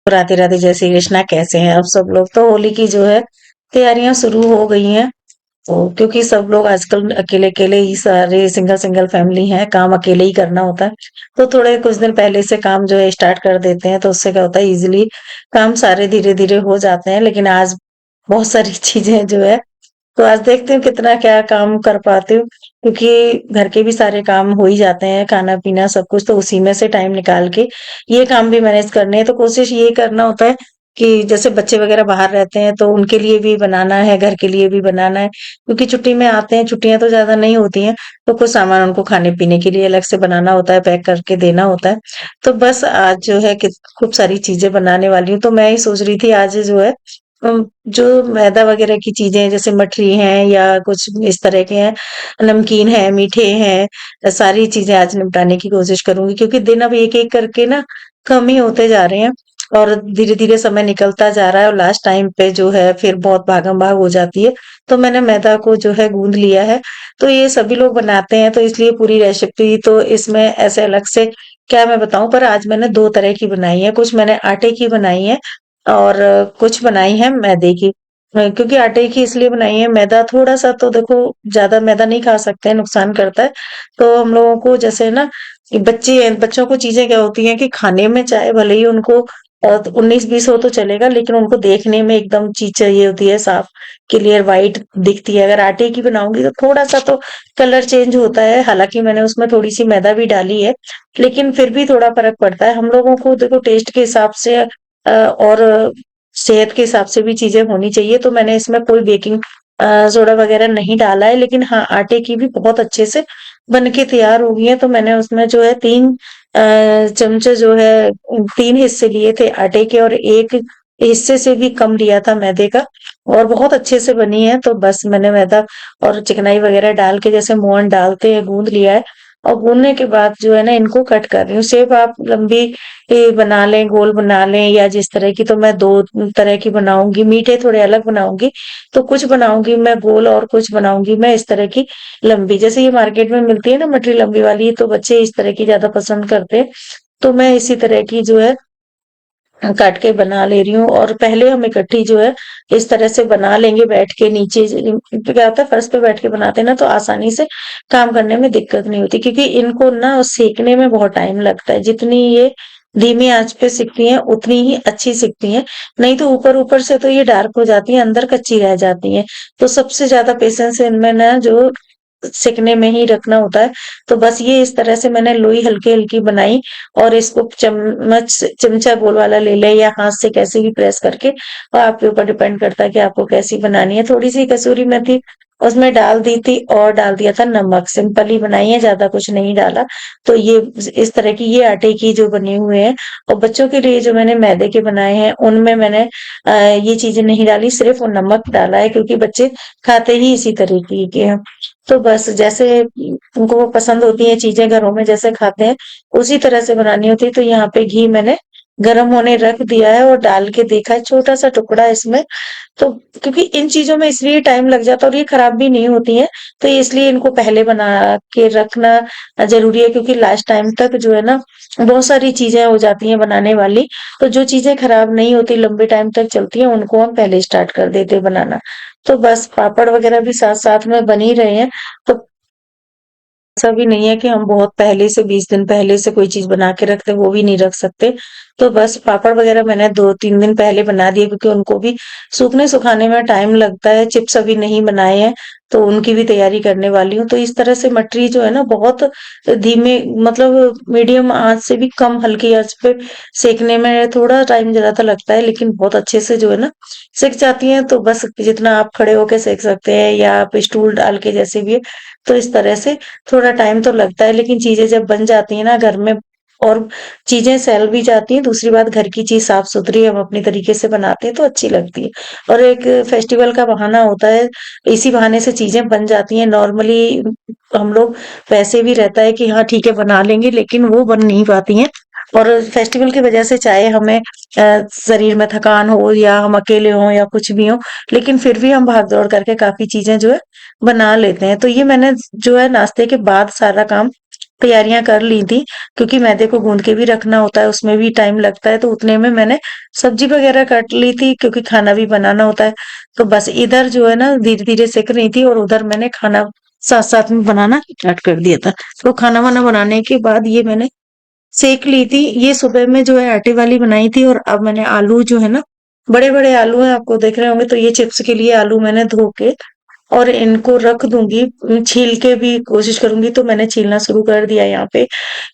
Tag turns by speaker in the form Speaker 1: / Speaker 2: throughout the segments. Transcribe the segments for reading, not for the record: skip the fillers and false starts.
Speaker 1: राधे राधे, जय श्री कृष्णा। कैसे हैं आप सब लोग? तो होली की जो है तैयारियां शुरू हो गई हैं। तो क्योंकि सब लोग आजकल अकेले अकेले ही सारे सिंगल सिंगल फैमिली हैं, काम अकेले ही करना होता है। तो थोड़े कुछ दिन पहले से काम जो है स्टार्ट कर देते हैं, तो उससे क्या होता है इजीली काम सारे धीरे धीरे हो जाते हैं। लेकिन आज बहुत सारी चीजें जो है, तो आज देखती हूँ कितना क्या काम कर पाती हूँ, क्योंकि घर के भी सारे काम हो ही जाते हैं, खाना पीना सब कुछ, तो उसी में से टाइम निकाल के ये काम भी मैनेज करने हैं। तो कोशिश ये करना होता है कि जैसे बच्चे वगैरह बाहर रहते हैं तो उनके लिए भी बनाना है, घर के लिए भी बनाना है, क्योंकि छुट्टी में आते हैं, छुट्टियां तो ज्यादा नहीं होती हैं। तो कुछ सामान उनको खाने पीने के लिए अलग से बनाना होता है, पैक करके देना होता है। तो बस आज जो है कि खूब सारी चीजें बनाने वाली हूँ। तो मैं ही सोच रही थी आज जो है जो मैदा वगैरह की चीजें जैसे मठरी हैं या कुछ इस तरह के हैं, नमकीन है, मीठे हैं, सारी चीजें आज निपटाने की कोशिश करूंगी, क्योंकि दिन अब एक एक करके ना कम ही होते जा रहे हैं और धीरे धीरे समय निकलता जा रहा है, और लास्ट टाइम पे जो है फिर बहुत भागम भाग हो जाती है। तो मैंने मैदा को जो है गूंद लिया है। तो ये सभी लोग बनाते हैं, तो इसलिए पूरी रेसिपी तो इसमें ऐसे अलग से क्या मैं बताऊं, पर आज मैंने दो तरह की बनाई है। कुछ मैंने आटे की बनाई है और कुछ बनाई है मैदे की। क्योंकि आटे की इसलिए बनाई है, मैदा थोड़ा सा तो देखो ज्यादा मैदा नहीं खा सकते हैं, नुकसान करता है। तो हम लोगों को जैसे ना कि बच्चे हैं, बच्चों को चीजें क्या होती हैं कि खाने में चाहे भले ही उनको 19-20 हो तो चलेगा, लेकिन उनको देखने में एकदम चीज चाहिए होती है, साफ क्लियर वाइट दिखती है। अगर आटे की बनाऊंगी तो थोड़ा सा तो कलर चेंज होता है, हालांकि मैंने उसमें थोड़ी सी मैदा भी डाली है, लेकिन फिर भी थोड़ा फर्क पड़ता है। हम लोगों को देखो टेस्ट के हिसाब से और सेहत के हिसाब से भी चीजें होनी चाहिए। तो मैंने इसमें कोई बेकिंग सोडा वगैरह नहीं डाला है, लेकिन हाँ आटे की भी बहुत अच्छे से बन के तैयार हो गई है। तो मैंने उसमें जो है 3 चमचे जो है 3 हिस्से लिए थे आटे के, और एक हिस्से से भी कम लिया था मैदे का, और बहुत अच्छे से बनी है। तो बस मैंने मैदा और चिकनाई वगैरह डाल के जैसे मोहन डालते हैं गूंद लिया है, और गूंदने के बाद जो है ना इनको कट कर रही हूँ। शेप आप लंबी बना लें, गोल बना लें, या जिस तरह की, तो मैं दो तरह की बनाऊंगी। मीठे थोड़े अलग बनाऊंगी, तो कुछ बनाऊंगी मैं गोल और कुछ बनाऊंगी मैं इस तरह की लंबी, जैसे ये मार्केट में मिलती है ना मटरी लंबी वाली, तो बच्चे इस तरह की ज्यादा पसंद करते हैं। तो मैं इसी तरह की जो है काट के बना ले रही हूँ। और पहले हम इकट्ठी जो है इस तरह से बना लेंगे बैठ के, नीचे तो क्या होता है फर्श पे बैठ के बनाते हैं ना, तो आसानी से काम करने में दिक्कत नहीं होती, क्योंकि इनको ना सेकने में बहुत टाइम लगता है। जितनी ये धीमी आंच पे सिकती हैं उतनी ही अच्छी सिकती हैं, नहीं तो ऊपर ऊपर से तो ये डार्क हो जाती हैं, अंदर कच्ची रह जाती हैं। तो सबसे ज्यादा पेशेंस इनमें ना जो सेकने में ही रखना होता है। तो बस ये इस तरह से मैंने लोई हल्की हल्की बनाई, और इसको चमचा गोल वाला ले ले या हाथ से कैसे भी प्रेस करके, और आपके ऊपर डिपेंड करता है कि आपको कैसी बनानी है। थोड़ी सी कसूरी मेथी उसमें डाल दी थी, और डाल दिया था नमक। सिंपल ही बनाई है, ज्यादा कुछ नहीं डाला। तो ये इस तरह की ये आटे की जो बने हुए हैं। और बच्चों के लिए जो मैंने मैदे के बनाए हैं उनमें मैंने ये चीजें नहीं डाली, सिर्फ वो नमक डाला है, क्योंकि बच्चे खाते ही इसी तरीके के हैं। तो बस जैसे उनको वो पसंद होती है चीजें घरों में जैसे खाते हैं, उसी तरह से बनानी होती है। तो यहाँ पे घी मैंने गरम होने रख दिया है, और डाल के देखा है छोटा सा टुकड़ा इसमें। तो क्योंकि इन चीजों में इसलिए टाइम लग जाता है, और ये खराब भी नहीं होती है, तो इसलिए इनको पहले बना के रखना जरूरी है, क्योंकि लास्ट टाइम तक जो है ना बहुत सारी चीजें हो जाती हैं बनाने वाली। तो जो चीजें खराब नहीं होती, लंबे टाइम तक चलती हैं, उनको हम पहले स्टार्ट कर देते हैं बनाना। तो बस पापड़ वगैरह भी साथ साथ में बन ही रहे हैं। तो ऐसा भी नहीं है कि हम बहुत पहले से 20 दिन पहले से कोई चीज बना के रखते, वो भी नहीं रख सकते। तो बस पापड़ वगैरह मैंने 2-3 दिन पहले बना दिए, क्योंकि उनको भी सूखने सुखाने में टाइम लगता है। चिप्स अभी नहीं बनाए हैं, तो उनकी भी तैयारी करने वाली हूँ। तो इस तरह से मटरी जो है ना बहुत धीमे, मतलब मीडियम आंच से भी कम, हल्की आंच पे सेकने में थोड़ा टाइम ज्यादा लगता है, लेकिन बहुत अच्छे से जो है ना सिक जाती हैं। तो बस जितना आप खड़े होके सेक सकते हैं, या आप स्टूल डाल के, जैसे भी है। तो इस तरह से थोड़ा टाइम तो लगता है, लेकिन चीजें जब बन जाती है ना घर में, और चीजें सेल भी जाती हैं, दूसरी बात घर की चीज साफ सुथरी हम अपनी तरीके से बनाते हैं तो अच्छी लगती है। और एक फेस्टिवल का बहाना होता है, इसी बहाने से चीजें बन जाती हैं। नॉर्मली हम लोग वैसे भी रहता है कि हाँ ठीक है बना लेंगे, लेकिन वो बन नहीं पाती हैं। और फेस्टिवल की वजह से चाहे हमें शरीर में थकान हो, या हम अकेले हों, या कुछ भी हो, लेकिन फिर भी हम भाग दौड़ करके काफी चीजें जो है बना लेते हैं। तो ये मैंने जो है नाश्ते के बाद सारा काम तैयारियां कर ली थी, क्योंकि मैदे को गूंद के भी रखना होता है, उसमें भी टाइम लगता है, तो उतने में मैंने सब्जी वगैरह काट ली थी, क्योंकि खाना भी बनाना होता है। तो बस इधर जो है ना धीरे धीरे सीख रही थी, और उधर मैंने खाना साथ साथ में बनाना स्टार्ट कर दिया था। तो खाना वाना बनाने के बाद ये मैंने सेक ली थी। ये सुबह में जो है आटे वाली बनाई थी, और अब मैंने आलू जो है ना, बड़े बड़े आलू हैं, आपको देख रहे होंगे, तो ये चिप्स के लिए आलू मैंने धो के और इनको रख दूंगी। छील के भी कोशिश करूंगी, तो मैंने छीलना शुरू कर दिया यहाँ पे,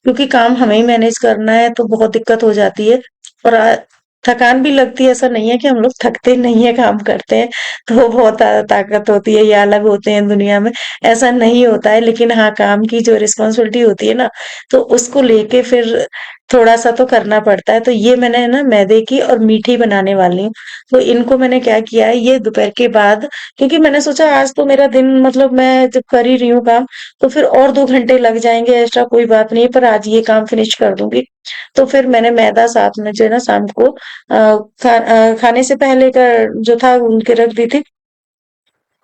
Speaker 1: क्योंकि काम हमें ही मैनेज करना है, तो बहुत दिक्कत हो जाती है। और थकान भी लगती है, ऐसा नहीं है कि हम लोग थकते नहीं है, काम करते हैं तो बहुत ताकत होती है, ये अलग होते हैं दुनिया में, ऐसा नहीं होता है। लेकिन हाँ, काम की जो रिस्पॉन्सिबिलिटी होती है ना, तो उसको लेके फिर थोड़ा सा तो करना पड़ता है। तो ये मैंने ना मैदे की और मीठी बनाने वाली हूँ। तो इनको मैंने क्या किया है, ये दोपहर के बाद, क्योंकि मैंने सोचा आज तो मेरा दिन, मतलब मैं जब कर ही रही हूँ काम, तो फिर और 2 घंटे लग जाएंगे एक्स्ट्रा, कोई बात नहीं, पर आज ये काम फिनिश कर दूंगी। तो फिर मैंने मैदा साथ में जो है ना शाम को खाने से पहले का जो था उनके रख दी थी,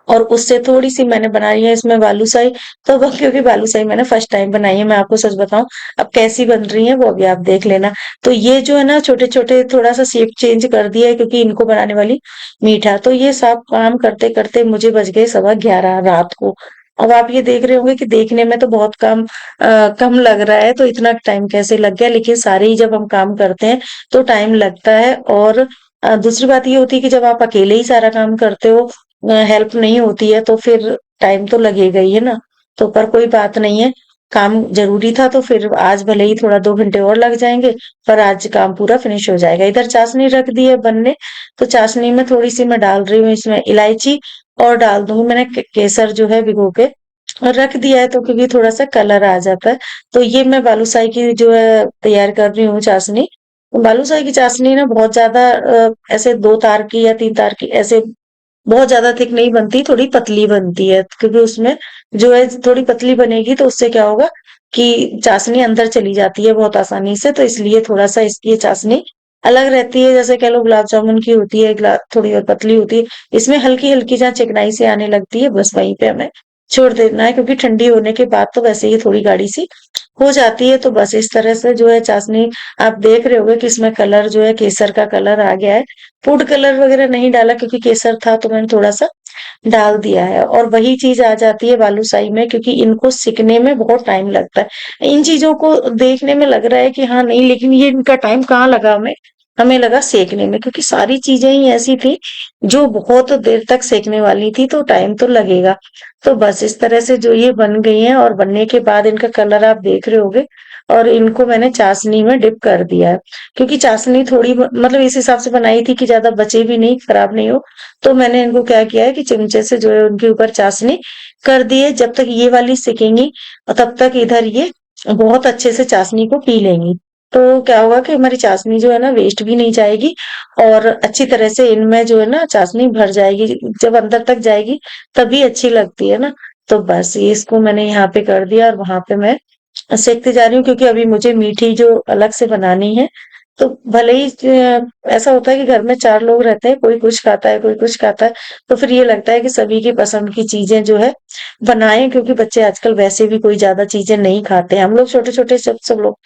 Speaker 1: और उससे थोड़ी सी मैंने बनाई है इसमें बालूशाही। तो वो, क्योंकि बालूशाही मैंने फर्स्ट टाइम बनाई है, मैं आपको सच बताऊं, अब कैसी बन रही है वो अभी आप देख लेना। तो ये जो है ना छोटे छोटे थोड़ा सा शेप चेंज कर दिया है, क्योंकि इनको बनाने वाली मीठा। तो ये सब काम करते करते मुझे बज गए 11:15 रात को। अब आप ये देख रहे होंगे कि देखने में तो बहुत कम लग रहा है, तो इतना टाइम कैसे लग गया, लेकिन सारे ही जब हम काम करते हैं तो टाइम लगता है। और दूसरी बात ये होती है कि जब आप अकेले ही सारा काम करते हो, हेल्प नहीं होती है, तो फिर टाइम तो लगेगा ही है ना। तो पर कोई बात नहीं है, काम जरूरी था, तो फिर आज भले ही थोड़ा 2 घंटे और लग जाएंगे, पर आज काम पूरा फिनिश हो जाएगा। इधर चाशनी रख दी है बनने, तो चाशनी में थोड़ी सी मैं डाल रही हूँ इसमें इलायची, और डाल दूंगी मैंने केसर जो है भिगो के और रख दिया है, तो क्योंकि थोड़ा सा कलर आ जाता है। तो ये मैं बालूशाही की जो है तैयार कर रही हूँ चाशनी। बालूशाही की चाशनी ना बहुत ज्यादा ऐसे 2 तार की या 3 तार की, ऐसे बहुत ज्यादा थिक नहीं बनती, थोड़ी पतली बनती है, क्योंकि उसमें जो है थोड़ी पतली बनेगी, तो उससे क्या होगा कि चाशनी अंदर चली जाती है बहुत आसानी से, तो इसलिए थोड़ा सा इसकी ये चाशनी अलग रहती है। जैसे कह लो गुलाब जामुन की होती है, थोड़ी और पतली होती है, इसमें हल्की हल्की जहाँ चिकनाई से आने लगती है, बस वहीं पे हमें छोड़ देना है, क्योंकि ठंडी होने के बाद तो वैसे ही थोड़ी गाढ़ी सी हो जाती है। तो बस इस तरह से जो है चाशनी, आप देख रहे होगे कि इसमें कलर जो है केसर का कलर आ गया है। फूड कलर वगैरह नहीं डाला, क्योंकि केसर था तो मैंने थोड़ा सा डाल दिया है। और वही चीज आ जाती है बालूशाही में, क्योंकि इनको सिकने में बहुत टाइम लगता है। इन चीजों को देखने में लग रहा है कि हाँ नहीं, लेकिन ये इनका टाइम कहाँ लगा हमें, हमें लगा सेकने में, क्योंकि सारी चीजें ही ऐसी थी जो बहुत देर तक सेकने वाली थी, तो टाइम तो लगेगा। तो बस इस तरह से जो ये बन गई हैं, और बनने के बाद इनका कलर आप देख रहे होगे, और इनको मैंने चाशनी में डिप कर दिया है, क्योंकि चाशनी थोड़ी मतलब इस हिसाब से बनाई थी कि ज्यादा बचे भी नहीं, खराब नहीं हो। तो मैंने इनको क्या किया है कि चिमचे से जो है उनके ऊपर चाशनी कर दी है। जब तक ये वाली सिकेंगी, और तब तक इधर ये बहुत अच्छे से चाशनी को पी लेंगी। तो क्या होगा कि हमारी चाशनी जो है ना वेस्ट भी नहीं जाएगी, और अच्छी तरह से इनमें जो है ना चाशनी भर जाएगी, जब अंदर तक जाएगी तभी अच्छी लगती है ना। तो बस ये इसको मैंने यहाँ पे कर दिया, और वहां पे मैं सेकते जा रही हूँ, क्योंकि अभी मुझे मीठी जो अलग से बनानी है। तो भले ही ऐसा होता है कि घर में 4 लोग रहते हैं, कोई कुछ खाता है, कोई कुछ खाता है, तो फिर ये लगता है कि सभी की पसंद की चीजें जो है बनाएं, क्योंकि बच्चे आजकल वैसे भी कोई ज्यादा चीजें नहीं खाते हैं। हम लोग छोटे छोटे सब सब लोग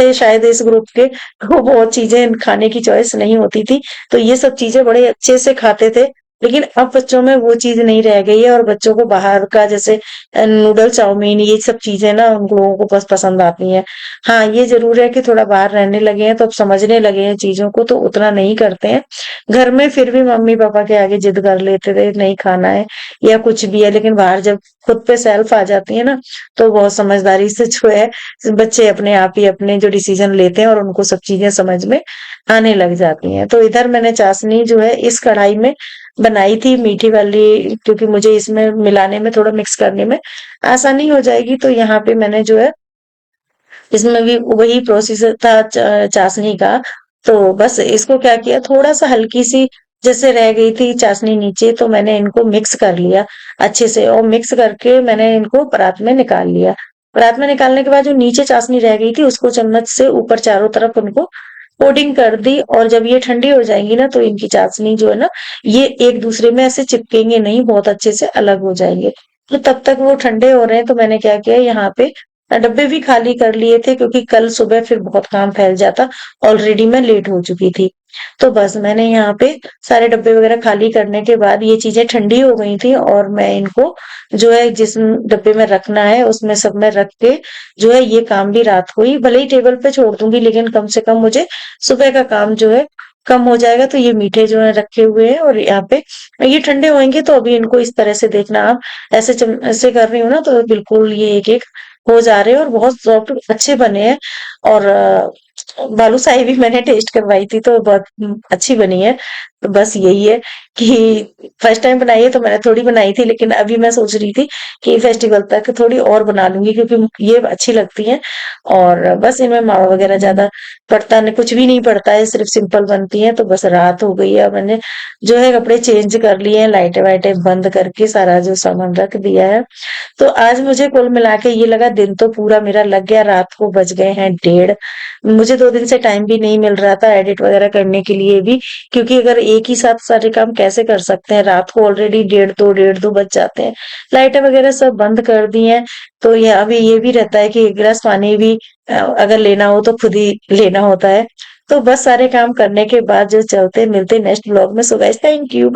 Speaker 1: थे शायद इस ग्रुप के, तो बहुत चीजें खाने की चॉइस नहीं होती थी, तो ये सब चीजें बड़े अच्छे से खाते थे। लेकिन अब बच्चों में वो चीज नहीं रह गई है, और बच्चों को बाहर का जैसे नूडल चाउमीन ये सब चीजें ना उन लोगों को बस पसंद आती हैं। हाँ, ये जरूर है कि थोड़ा बाहर रहने लगे हैं, तो अब समझने लगे हैं चीजों को, तो उतना नहीं करते हैं। घर में फिर भी मम्मी पापा के आगे जिद कर लेते थे नहीं खाना है या कुछ भी है, लेकिन बाहर जब खुद पे सेल्फ आ जाती है ना, तो बहुत समझदारी से जो है बच्चे अपने आप ही अपने जो डिसीजन लेते हैं, और उनको सब चीजें समझ में आने लग जाती हैं। तो इधर मैंने चाशनी जो है इस कढ़ाई में बनाई थी मीठी वाली, क्योंकि मुझे इसमें मिलाने में थोड़ा मिक्स करने में आसानी हो जाएगी। तो यहाँ पे मैंने जो है इसमें भी वही प्रोसीजर था चाशनी का। तो बस इसको क्या किया, थोड़ा सा हल्की सी जैसे रह गई थी चाशनी नीचे, तो मैंने इनको मिक्स कर लिया अच्छे से, और मिक्स करके मैंने इनको परात में निकाल लिया। परात में निकालने के बाद जो नीचे चाशनी रह गई थी, उसको चम्मच से ऊपर चारों तरफ उनको कोटिंग कर दी। और जब ये ठंडी हो जाएंगी ना, तो इनकी चाशनी जो है ना, ये एक दूसरे में ऐसे चिपकेंगे नहीं, बहुत अच्छे से अलग हो जाएंगे। तो तब तक वो ठंडे हो रहे हैं, तो मैंने क्या किया यहाँ पे डब्बे भी खाली कर लिए थे क्योंकि कल सुबह फिर बहुत काम फैल जाता, ऑलरेडी मैं लेट हो चुकी थी। तो बस मैंने यहाँ पे सारे डब्बे वगैरह खाली करने के बाद ये चीज़ें ठंडी हो गई थी और मैं इनको जो है जिस डब्बे में रखना है उसमें सब में रख के जो है ये काम भी रात को ही भले ही टेबल पे छोड़ दूँगी लेकिन कम से कम मुझे सुबह का काम जो है कम हो जाएगा। तो ये मीठे जो है रखे हुए हैं और यहाँ पे ये ठंडे होंगे तो अभी इनको इस तरह से देखना आप ऐसे कर रही हूँ ना तो बिल्कुल ये एक-एक हो जा रहे हैं और बहुत सॉफ्ट अच्छे बने हैं और बालूशाही भी मैंने टेस्ट करवाई थी तो बहुत अच्छी बनी है। तो बस यही है कि फर्स्ट टाइम बनाई है तो मैंने थोड़ी बनाई थी लेकिन अभी मैं सोच रही थी कि फेस्टिवल तक थोड़ी और बना लूँगी क्योंकि ये अच्छी लगती हैं और बस इनमें मावा वगैरह ज़्यादा पड़ता नहीं कुछ भी नहीं पड़ता है, सिर्फ़ सिंपल बनती हैं। तो बस रात हो गई है, अब मैंने जो है कपड़े चेंज कर लिए हैं, लाइटें-वाइटें बंद करके सारा जो सामान रख दिया है। तो आज मुझे कुल मिला के ये लगा दिन तो पूरा मेरा लग गया, रात को बज गए हैं 1:30। मुझे 2 दिन से टाइम भी नहीं मिल रहा था एडिट वगैरह करने के लिए भी, क्योंकि अगर एक ही साथ सारे काम कैसे कर सकते हैं, रात को ऑलरेडी डेढ़ 2 बज जाते हैं। लाइटें वगैरह सब बंद कर दी हैं, तो ये अभी ये भी रहता है कि 1 गिलास पानी भी अगर लेना हो तो खुद ही लेना होता है। तो बस सारे काम करने के बाद जो चलते मिलते नेक्स्ट व्लॉग में। So guys thank you.